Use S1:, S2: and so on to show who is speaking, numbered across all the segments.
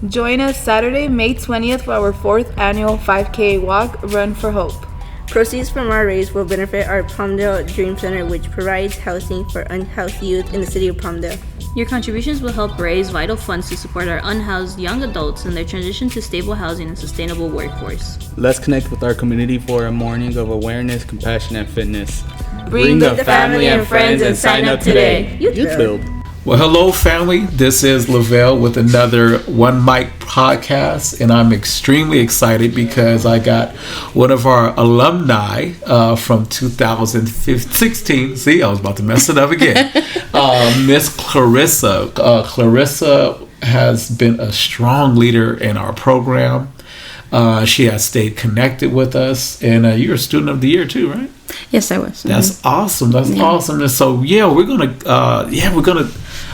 S1: Join us Saturday, May 20th for our 4th annual 5K walk, Run for Hope.
S2: Proceeds from our race will benefit our Palmdale Dream Center, which provides housing for unhoused youth in the city of Palmdale.
S3: Your contributions will help raise vital funds to support our unhoused young adults in their transition to stable housing and sustainable workforce.
S4: Let's connect with our community for a morning of awareness, compassion, and fitness.
S1: Bring the family and friends and sign up today.
S4: Youth Build.
S5: Well, hello, family. This is Lavelle with another One Mic podcast, and I'm extremely excited because I got one of our alumni from 2016. See, I was about to mess it up again. Miss Claryssa. Claryssa has been a strong leader in our program. She has stayed connected with us, and you're a student of the year too, right?
S2: Yes, I was.
S5: That's awesome. That's awesome. And so,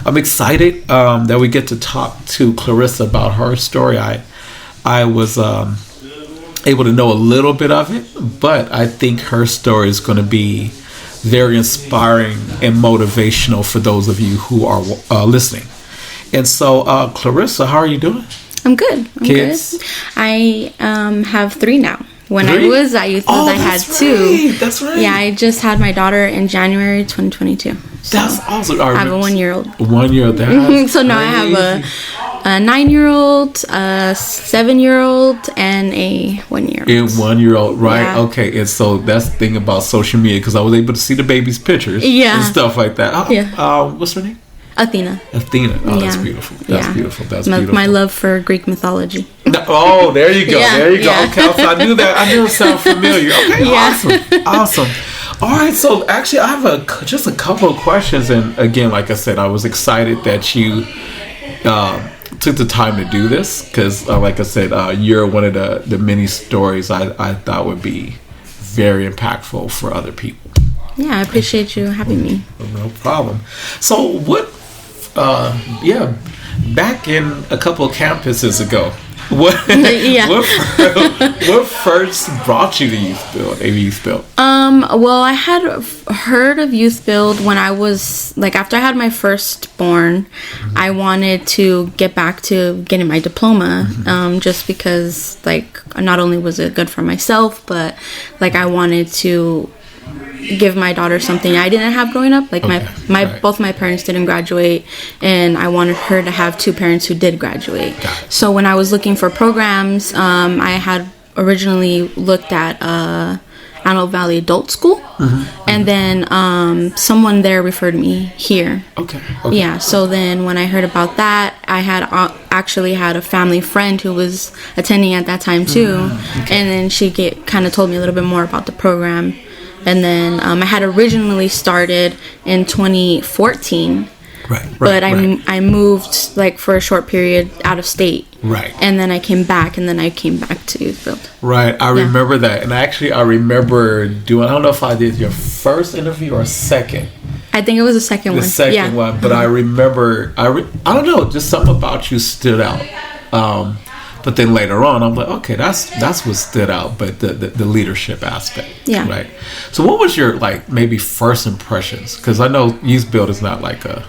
S5: I'm excited that we get to talk to Claryssa about her story. I was able to know a little bit of it, but I think her story is going to be very inspiring and motivational for those of you who are listening. And so, Claryssa, how are you doing?
S2: I'm good.
S5: Kids?
S2: Good. I have 3 now. When
S5: 3?
S2: I was at Youth Build, I had 2.
S5: That's right.
S2: Yeah, I just had my daughter in January 2022. So
S5: That's awesome.
S2: I have a 1-year-old.
S5: 1-year-old. That's
S2: so now I have a 9-year-old, a 7-year-old, and a 1-year-old.
S5: And 1-year-old, right?
S2: Yeah.
S5: Okay, and so that's the thing about social media, because I was able to see the baby's pictures and stuff like that. What's her name?
S2: Athena.
S5: Oh, that's beautiful. That's beautiful. That's beautiful.
S2: My love for Greek mythology.
S5: Oh, there you go.
S2: Yeah,
S5: There you go.
S2: yeah.
S5: Okay, so I knew that. I knew it sounded familiar. Okay, awesome. All right, so actually, I have just a couple of questions, and again, like I said, I was excited that you took the time to do this because, like I said, you're one of the many stories I thought would be very impactful for other people.
S2: Yeah, I appreciate you having me.
S5: No problem. So back in a couple of campuses ago, what first brought you to Youth Build?
S2: Well, I had heard of Youth Build when I was, after I had my firstborn. I wanted to get back to getting my diploma, just because, not only was it good for myself, but, I wanted to give my daughter something I didn't have growing up. Both my parents didn't graduate, and I wanted her to have 2 parents who did graduate. So when I was looking for programs, I had originally looked at Antelope Valley Adult School, and then someone there referred me here.
S5: Okay.
S2: Yeah, so then when I heard about that, I had actually had a family friend who was attending at that time too, and then she kind of told me a little bit more about the program. And then I had originally started in 2014, but I moved for a short period out of state.
S5: Right.
S2: And then I came back, and then I came back to Youth Build.
S5: Right. I remember that. And actually, I remember doing, I don't know if I did your first interview or second.
S2: I think it was the second one.
S5: The second one. But I remember, I don't know, just something about you stood out. But then later on, I'm like, okay, that's what stood out, but the leadership aspect.
S2: Yeah.
S5: Right. So what was your, maybe first impressions? Because I know Youth Build is not like a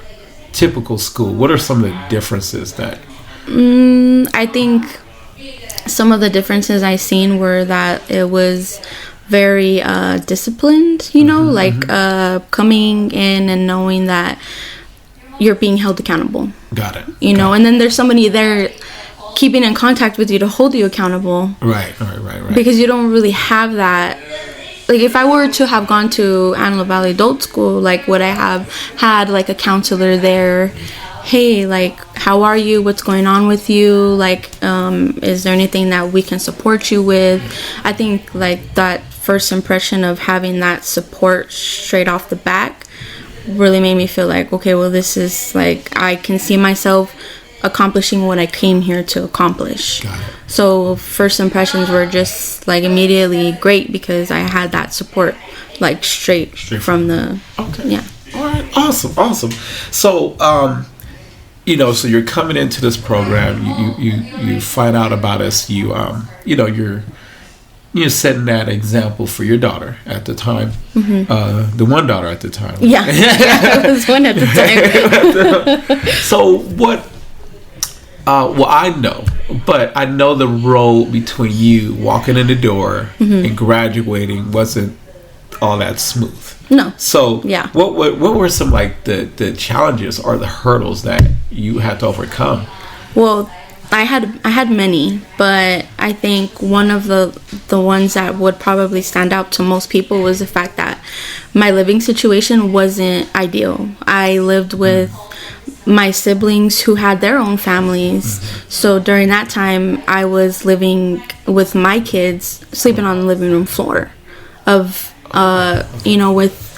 S5: typical school. What are some of the differences that...
S2: I think some of the differences I seen were that it was very disciplined, coming in and knowing that you're being held accountable.
S5: Got it.
S2: And then there's somebody there keeping in contact with you to hold you accountable.
S5: Right.
S2: Because you don't really have that. If I were to have gone to Antelope Valley Adult School, would I have had a counselor there? Hey, how are you? What's going on with you? Is there anything that we can support you with? I think that first impression of having that support straight off the back really made me feel okay, well, this is I can see myself accomplishing what I came here to accomplish.
S5: Got it.
S2: So first impressions were just so great because I had that support straight from the
S5: All right, awesome. So so you're coming into this program, you find out about us, you're setting that example for your daughter at the time, the one daughter at the time.
S2: Yeah, it was one at the time.
S5: So what Well, I know, but I know the road between you walking in the door and graduating wasn't all that smooth.
S2: No.
S5: So,
S2: Yeah.
S5: what were some like the challenges or the hurdles that you had to overcome?
S2: Well, I had many, but I think one of the ones that would probably stand out to most people was the fact that my living situation wasn't ideal. I lived with my siblings who had their own families. So during that time, I was living with my kids, sleeping on the living room floor of with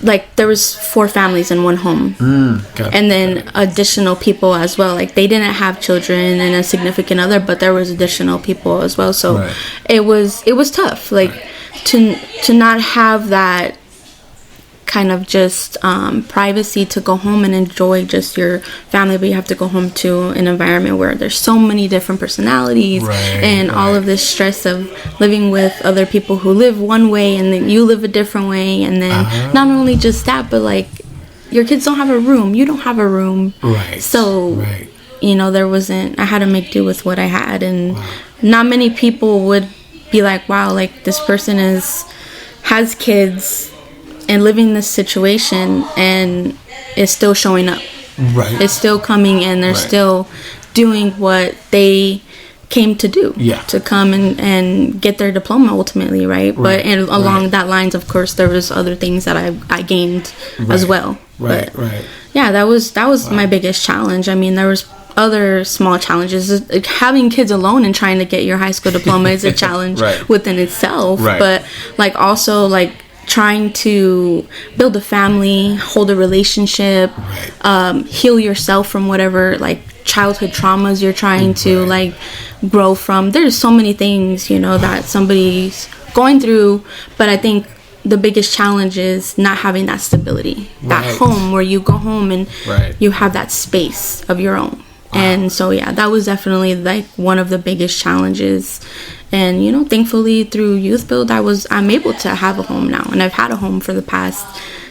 S2: like there was 4 families in one home, and then additional people as well. Like they didn't have children and a significant other, but there was additional people as well. So it was tough, like to not have that kind of just privacy to go home and enjoy just your family, but you have to go home to an environment where there's so many different personalities and all of this stress of living with other people who live one way and then you live a different way, and then not only just that, but like your kids don't have a room, you don't have a room, so I had to make do with what I had, and not many people would be like, wow, like this person has kids and living this situation and is still showing up. It's still coming and they're still doing what they came to do. To come and get their diploma ultimately, but and along that lines, of course, there was other things that I gained as well. Yeah, that was my biggest challenge. I mean, there was other small challenges. Having kids alone and trying to get your high school diploma is a challenge within itself. But like also like trying to build a family, hold a relationship, heal yourself from whatever like childhood traumas you're trying to like grow from. There's so many things, that somebody's going through, but I think the biggest challenge is not having that stability, that home where you go home and you have that space of your own. And so that was definitely like one of the biggest challenges. And thankfully through Youth Build I'm able to have a home now, and I've had a home for the past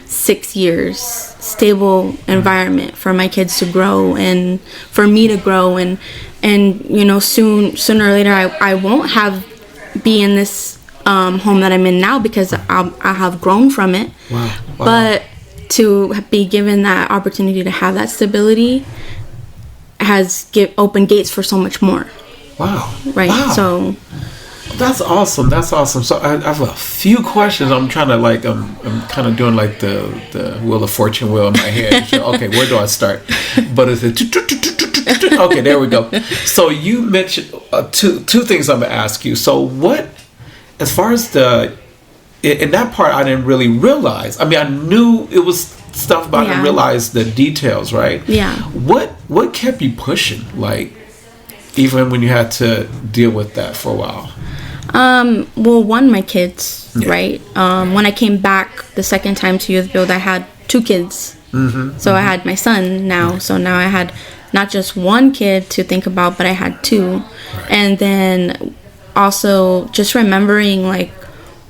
S2: 6 years, stable environment for my kids to grow and for me to grow, and sooner or later I won't be in this home that I'm in now because I have grown from it. But to be given that opportunity to have that stability has opened gates for so much more. So
S5: that's awesome. So I have a few questions. I'm trying to like I'm kind of doing like the Wheel of Fortune wheel in my head. So, okay, where do I start? But it's okay, there we go. So you mentioned two things I'm gonna ask you. So what, as far as in that part, I didn't really realize. I mean, I knew it was stuff, but I didn't realize the details, right? What kept you pushing, like, even when you had to deal with that for a while?
S2: Well, my kids, right? When I came back the second time to Youth Build, I had 2 kids. So I had my son now. So now I had not just 1 kid to think about, but I had 2. And then also just remembering, like,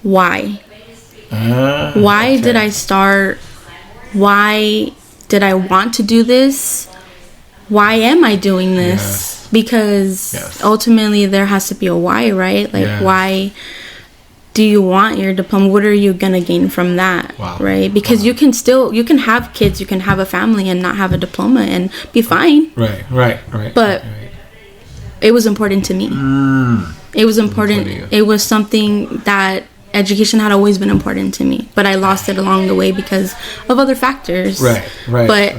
S2: why? Why did I start? Why did I want to do this? Why am I doing this? Because ultimately there has to be a why, right? Like, why do you want your diploma? What are you gonna gain from that, right? Because you can have kids, you can have a family and not have a diploma and be fine. Right. But it was important to me. It was important. It was something that education had always been important to me, but I lost it along the way because of other factors. But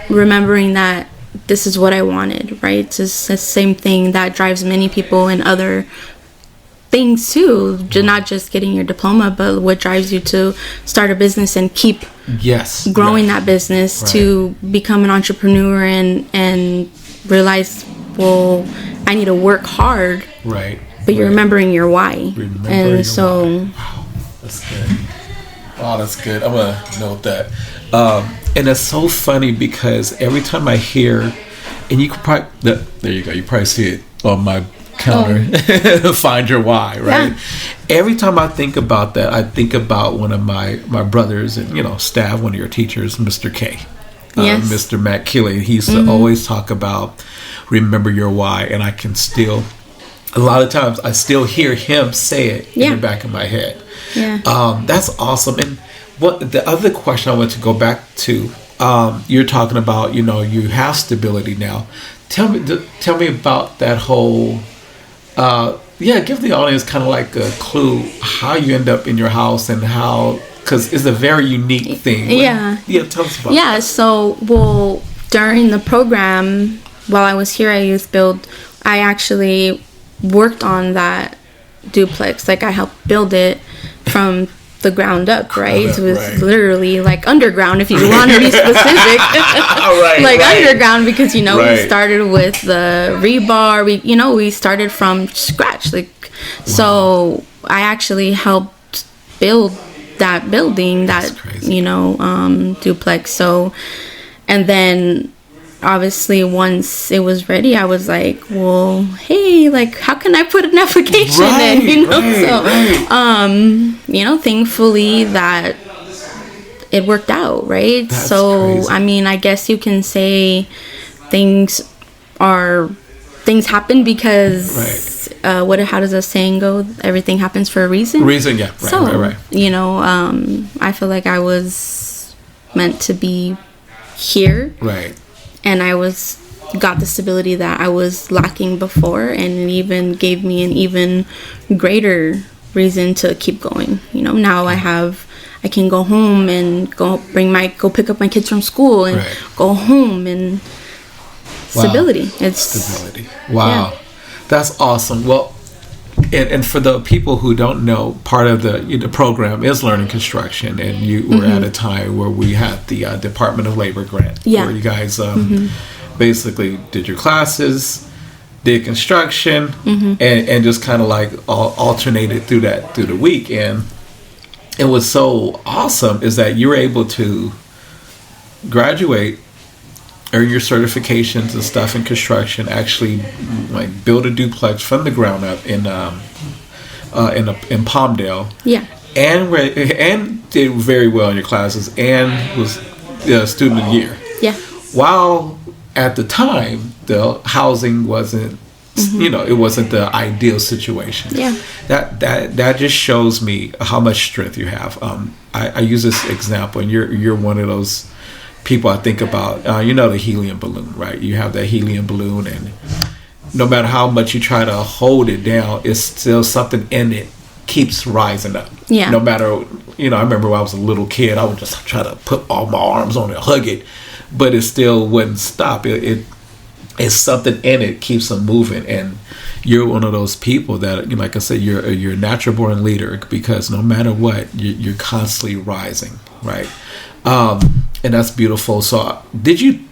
S2: remembering that this is what I wanted, right? It's the same thing that drives many people in other things too, not just getting your diploma, but what drives you to start a business and keep growing that business, to become an entrepreneur and realize, well, I need to work hard, but you're remembering your why. Wow,
S5: that's good. Wow, that's good. I'm gonna note that. And it's so funny because every time I hear, and you could probably, there you go, you probably see it on my counter, find your why, right? Every time I think about that, I think about one of my brothers and staff, one of your teachers, Mr. K, Mr. Matt Kelly. He used to always talk about remember your why. And I can still, a lot of times, I still hear him say it in the back of my head.
S2: Yeah.
S5: That's awesome. And what the other question I want to go back to, you're talking about, you know, you have stability now. Tell me about that whole, give the audience kind of like a clue how you end up in your house and how, because it's a very unique thing.
S2: Yeah.
S5: Tell us about that.
S2: Yeah, so, well, during the program, while I was here at Youth Build, I actually worked on that duplex. Like, I helped build it from the ground up, right? It was literally like underground, if you want to be specific. Underground, because, you know, we started with the rebar. We started from scratch. Like, so I actually helped build that building, duplex. So, and then obviously once it was ready, I was like, well, hey, like, how can I put an application in? Thankfully that it worked out, right?
S5: That's
S2: so
S5: crazy.
S2: I mean, I guess you can say things happen because how does the saying go? Everything happens for a reason. I feel like I was meant to be here, and I got the stability that I was lacking before, and it even gave me an even greater reason to keep going. Now I can go home and go pick up my kids from school and go home, and stability.
S5: Stability. Wow. Yeah. That's awesome. Well, and for the people who don't know, part of the program is learning construction, and you were at a time where we had the Department of Labor grant, where you guys basically did your classes, did construction, and just kind of like alternated through the week. And it was so awesome is that you were able to graduate, earn your certifications and stuff in construction, actually like build a duplex from the ground up in Palmdale. Yeah. And did very well in your classes and was student of the year. Yeah. While at the time the housing wasn't it wasn't the ideal situation. Yeah. That just shows me how much strength you have. I use this example, and you're one of those people I think about. The helium balloon, right? You have that helium balloon, and no matter how much you try to hold it down, it's still something in it keeps rising up. Yeah. No matter, I remember when I was a little kid, I would just try to put all my arms on it, hug it, but it still wouldn't stop. It's something in it keeps them moving, and you're one of those people that, like I said, you're a natural born leader, because no matter what, you're constantly rising, right? And that's beautiful. So did you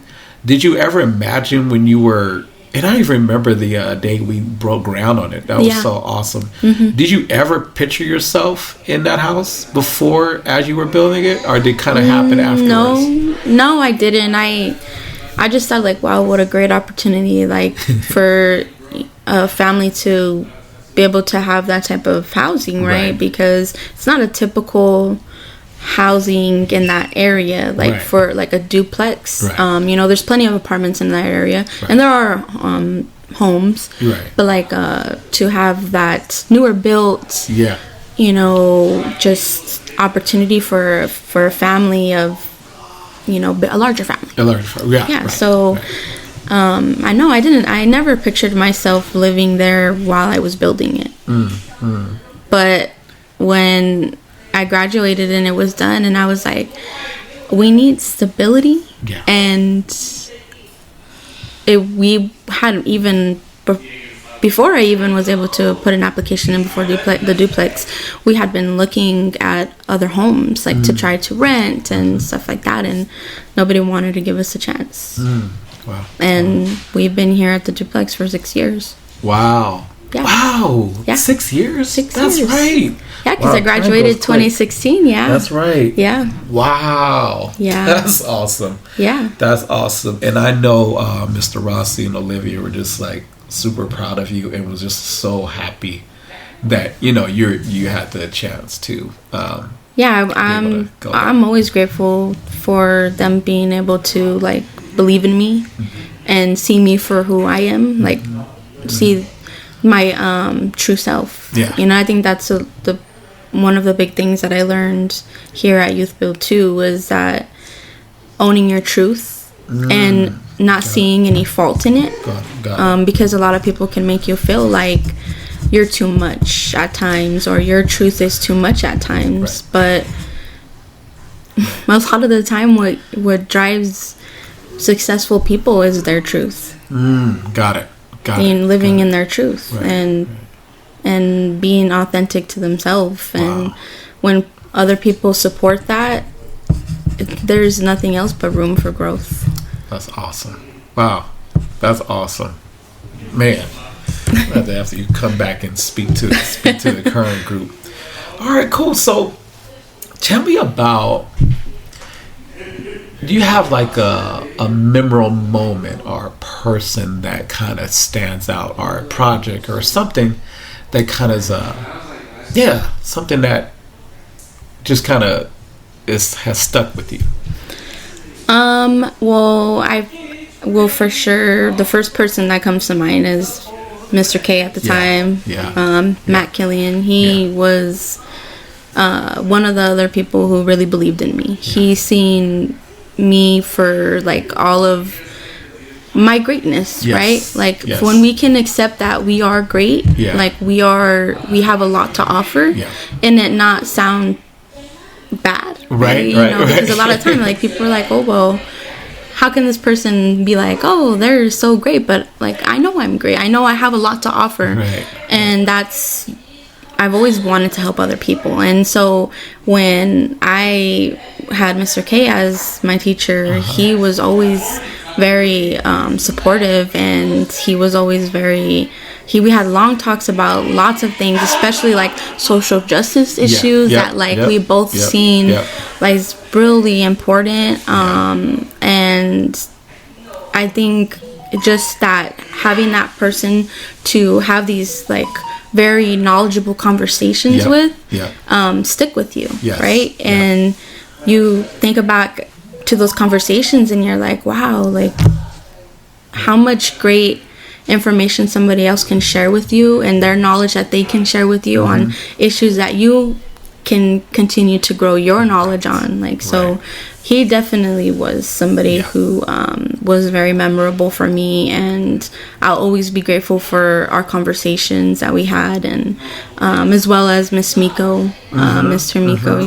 S5: ever imagine when you were, and I even remember the day we broke ground on it. That was so awesome. Did you ever picture yourself in that house before, as you were building it, or did it kind of happen afterwards?
S2: No, I didn't. I just thought, like, wow, what a great opportunity, like, for a family to be able to have that type of housing, right? Because it's not a typical housing in that area, like for like a duplex. There's plenty of apartments in that area, and there are homes, but like to have that newer built, just opportunity for a family of, a larger family. So I never pictured myself living there while I was building it. But when I graduated and it was done, and I was like, we need stability. And we hadn't even, before I even was able to put an application in before the duplex, we had been looking at other homes, like to try to rent and stuff like that, and nobody wanted to give us a chance. Wow. And we've been here at the duplex for 6 years.
S5: Wow.
S2: Yeah.
S5: Wow.
S2: Yeah.
S5: 6 years?
S2: 6
S5: That's
S2: years.
S5: right.
S2: Yeah, because I graduated 2016. Yeah.
S5: That's right.
S2: Yeah.
S5: Wow.
S2: Yeah.
S5: That's awesome.
S2: Yeah.
S5: That's awesome. And I know Mr. Rossi and Olivia were just like super proud of you, and was just so happy that you had the chance to. I'm always grateful for them being able to like believe in me
S2: and see me for who I am, like see my true self.
S5: Yeah.
S2: You know, I think that's the one of the big things that I learned here at Youth Build too, was that owning your truth and not seeing any fault in it.
S5: Got it.
S2: Because a lot of people can make you feel like you're too much at times, or your truth is too much at times.
S5: Right.
S2: But a lot of the time what drives successful people is their truth.
S5: Got it.
S2: Living in their truth,
S5: right.
S2: and being authentic to themselves. And when other people support that, there's nothing else but room for growth.
S5: That's awesome. Wow, that's awesome, man. After you come back and speak to the current group. All right, cool. So tell me about, do you have like a memorable moment or a person that kind of stands out, or a project or something that kind of is something that just kind of has stuck with you?
S2: Well, for sure, the first person that comes to mind is Mr. K at the time. Matt Killian. He was one of the other people who really believed in me. He seen me for like all of my greatness, right? Like when we can accept that we are great, like we have a lot to offer, and it not sound bad, right? You know, because a lot of time, like, people are like, oh, well, how can this person be like, oh, they're so great, but like, I know I'm great, I know I have a lot to offer, and that's, I've always wanted to help other people. And so when I had Mr. K as my teacher, he was always very supportive, and he was always we had long talks about lots of things, especially like social justice issues that we both seen like is really important. And I think just that having that person to have these like very knowledgeable conversations with stick with you, right? And you think back to those conversations and you're like, wow, like how much great information somebody else can share with you, and their knowledge that they can share with you on issues that you can continue to grow your knowledge on. Like, so he definitely was somebody who was very memorable for me, and I'll always be grateful for our conversations that we had. And as well as Miss Miko, Mr. Miko,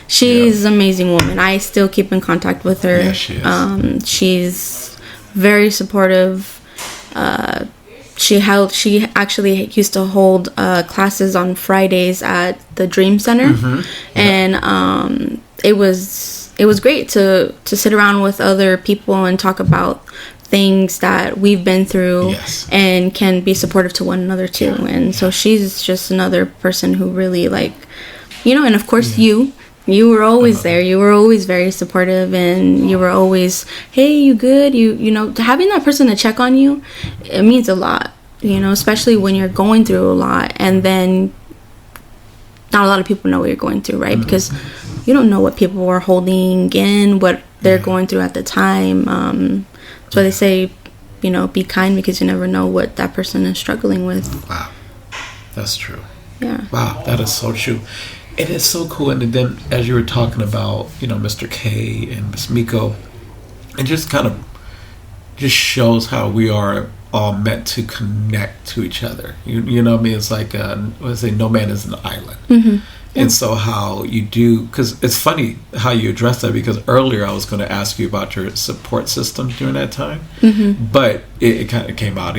S2: she's an amazing woman. I still keep in contact with her.
S5: Yeah, she is.
S2: She's very supportive. She actually used to hold classes on Fridays at the Dream Center, and it was great to sit around with other people and talk about things that we've been through, and can be supportive to one another too. And so she's just another person who really, like, you know, and of course you were always there. You were always very supportive, and you were always, hey, you good? You know, having that person to check on you, it means a lot, you know, especially when you're going through a lot, and then not a lot of people know what you're going through, right? Because you don't know what people are holding in, what they're going through at the time. So they say, you know, be kind, because you never know what that person is struggling with.
S5: Wow, that's true.
S2: Yeah.
S5: Wow, that is so true. And it's so cool. And then as you were talking about, you know, Mr. K and Miss Miko, it just kind of just shows how we are all meant to connect to each other. You know what I mean? It's like, let's say no man is an island. And so how you do, because it's funny how you address that, because earlier I was going to ask you about your support system during that time, but it kind of came out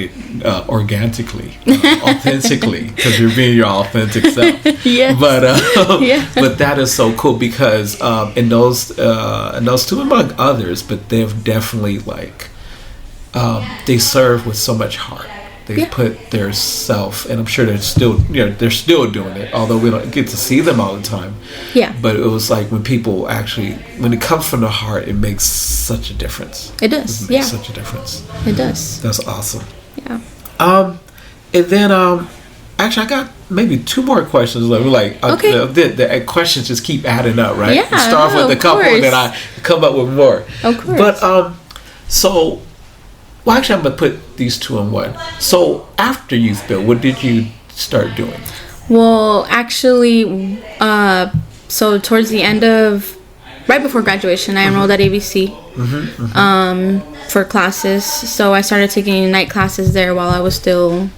S5: organically, authentically, because you're being your authentic self. But that is so cool, because in those two, among others, but they've definitely like they serve with so much heart. They put their self, and I'm sure they're still doing it, although we don't get to see them all the time. But it was like when people actually, when it comes from the heart, it makes such a difference.
S2: It does.
S5: It makes such a difference.
S2: It does.
S5: That's awesome.
S2: Yeah.
S5: And then actually, I got maybe two more questions. Like, the questions just keep adding up, right?
S2: Yeah.
S5: You start off with a couple, and then I come up with more.
S2: Of course.
S5: But so, Well, actually, I'm gonna put these two in one. So after Youth Build, what did you start doing?
S2: Well, actually, so towards the end of, right before graduation, I enrolled at ABC for classes. So I started taking night classes there while I was still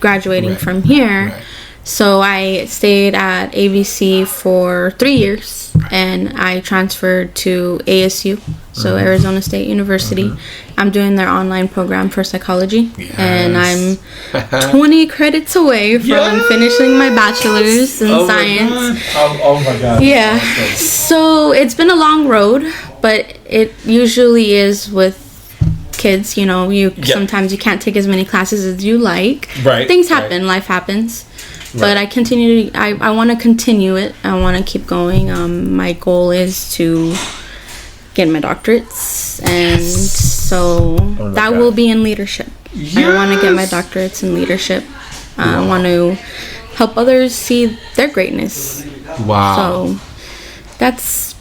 S2: graduating from here.
S5: Right.
S2: So I stayed at ABC for 3 years, and I transferred to ASU, so Arizona State University. I'm doing their online program for psychology, and I'm 20 credits away from finishing my bachelor's in science.
S5: Oh my God.
S2: Yeah. So it's been a long road, but it usually is with kids. You know, sometimes you can't take as many classes as you like.
S5: Right.
S2: Things happen. Life happens. But I continue to, I want to continue it. I want to keep going. My goal is to get my doctorates, and so that will be in leadership. I want to get my doctorates in leadership. I want to help others see their greatness.
S5: Wow.
S2: So that's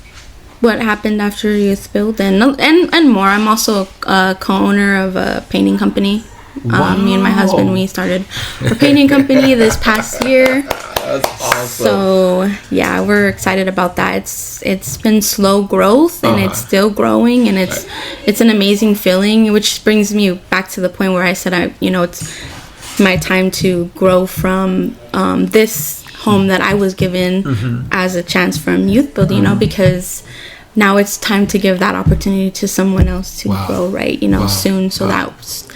S2: what happened after Youth Build, and more. I'm also a co-owner of a painting company. Me and my husband, we started a painting company this past year.
S5: That's awesome.
S2: So yeah, we're excited about that. It's been slow growth, and it's still growing, and it's an amazing feeling. Which brings me back to the point where I said, it's my time to grow from this home that I was given as a chance from Youth Build. You know, because now it's time to give that opportunity to someone else to grow, right? Soon. So that's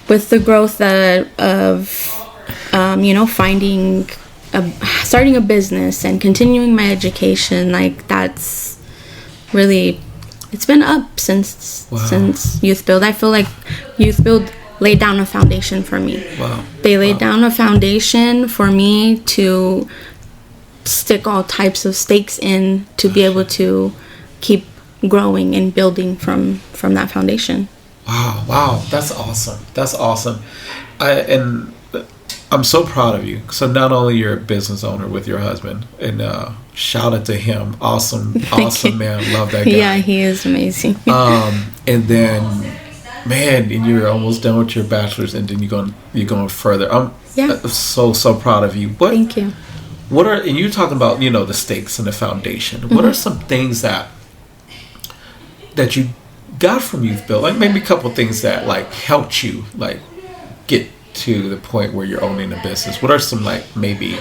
S2: with the growth of starting a business and continuing my education. Like, that's really, it's been up since Youth Build. I feel like Youth Build laid down a foundation for me. They laid down a foundation for me to stick all types of stakes in, to be able to keep growing and building from that foundation.
S5: Wow, that's awesome. And I'm so proud of you. So not only you're a business owner with your husband, and shout out to him, awesome man, love that guy.
S2: Yeah, he is amazing.
S5: And then, man, and you're almost done with your bachelor's, and then you're going further. I'm so proud of you.
S2: Thank you.
S5: What are, and you're talking about, the stakes and the foundation. What are some things that you got from Youth Build, like maybe a couple things that like helped you like get to the point where you're owning a business? What are some like maybe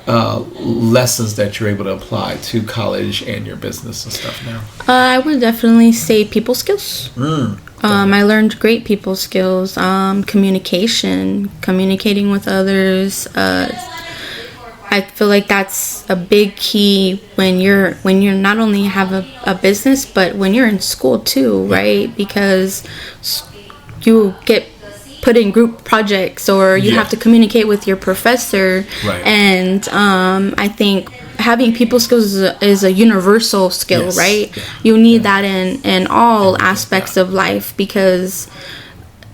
S5: lessons that you're able to apply to college and your business and stuff now?
S2: I would definitely say people skills. I learned great people skills, communicating with others. I feel like that's a big key when you're not only have a business, but when you're in school too, right? Because you get put in group projects, or you have to communicate with your professor. Right. And I think having people skills is a universal skill, right? Yeah. You need that in all aspects of life, because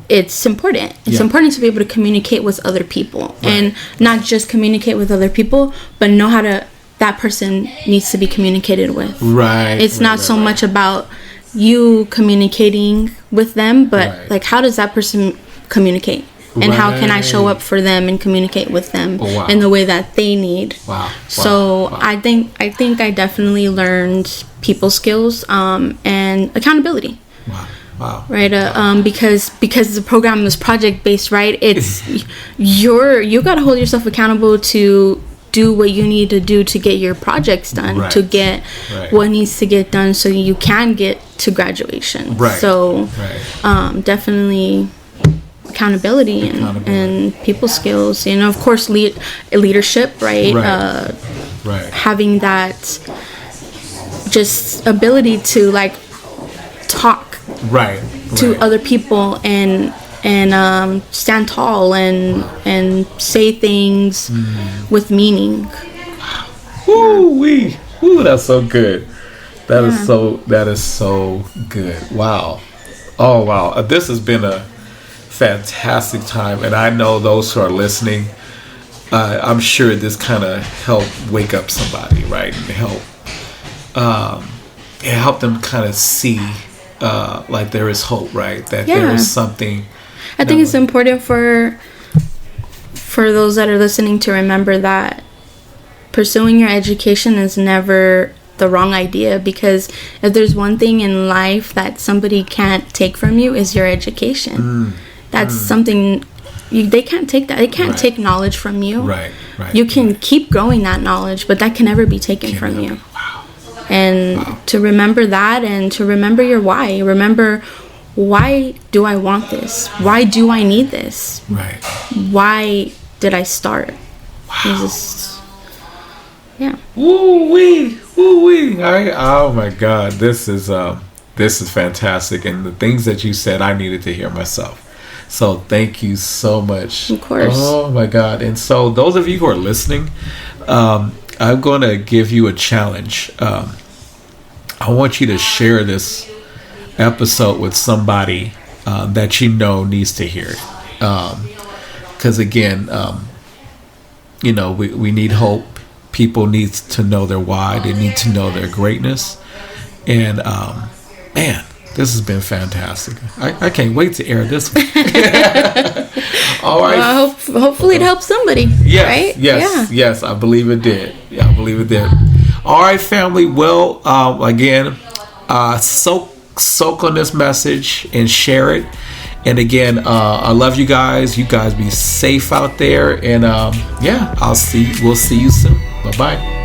S2: it's important. It's important to be able to communicate with other people, and not just communicate with other people, but know how that person needs to be communicated with. Right. It's not so much about you communicating with them, but like, how does that person communicate? And how can I show up for them and communicate with them in the way that they need? So I think I definitely learned people skills and accountability. Right, because the program is project based, right? It's you got to hold yourself accountable to do what you need to do to get your projects done, to get what needs to get done, so you can get to graduation. So definitely accountability and people skills, of course leadership, right? Having that just ability to like talk to other people and stand tall and say things with meaning.
S5: Woo, that's so good. That is so good. Wow. Oh wow. This has been a fantastic time, and I know those who are listening, I'm sure this kind of helped wake up somebody, right? And help them kind of see like there is hope, right? That
S2: Yeah.
S5: there is something.
S2: I think it's important for those that are listening to remember that pursuing your education is never the wrong idea, because if there's one thing in life that somebody can't take from you is your education. That's something they can't take. That they can't take knowledge from you.
S5: Right.
S2: You can keep growing that knowledge, but that can never be taken from you.
S5: Wow.
S2: And to remember that, and to remember your why. Remember, why do I want this? Why do I need this?
S5: Right.
S2: Why did I start?
S5: Wow.
S2: Yeah.
S5: Woo wee. Oh my God, this is fantastic, and the things that you said, I needed to hear myself. So thank you so much.
S2: Of course.
S5: Oh my God. And so those of you who are listening, I'm going to give you a challenge. I want you to share this episode with somebody that you know needs to hear it. Because again, we need hope. People need to know their why. They need to know their greatness. And man, this has been fantastic. I can't wait to air this one. All right.
S2: Well, hopefully it helps somebody.
S5: Yes,
S2: right?
S5: Yes. I believe it did. Yeah, I believe it did. All right, family. Well, again, soak on this message and share it. And again, I love you guys. You guys be safe out there. And we'll see you soon. Bye-bye.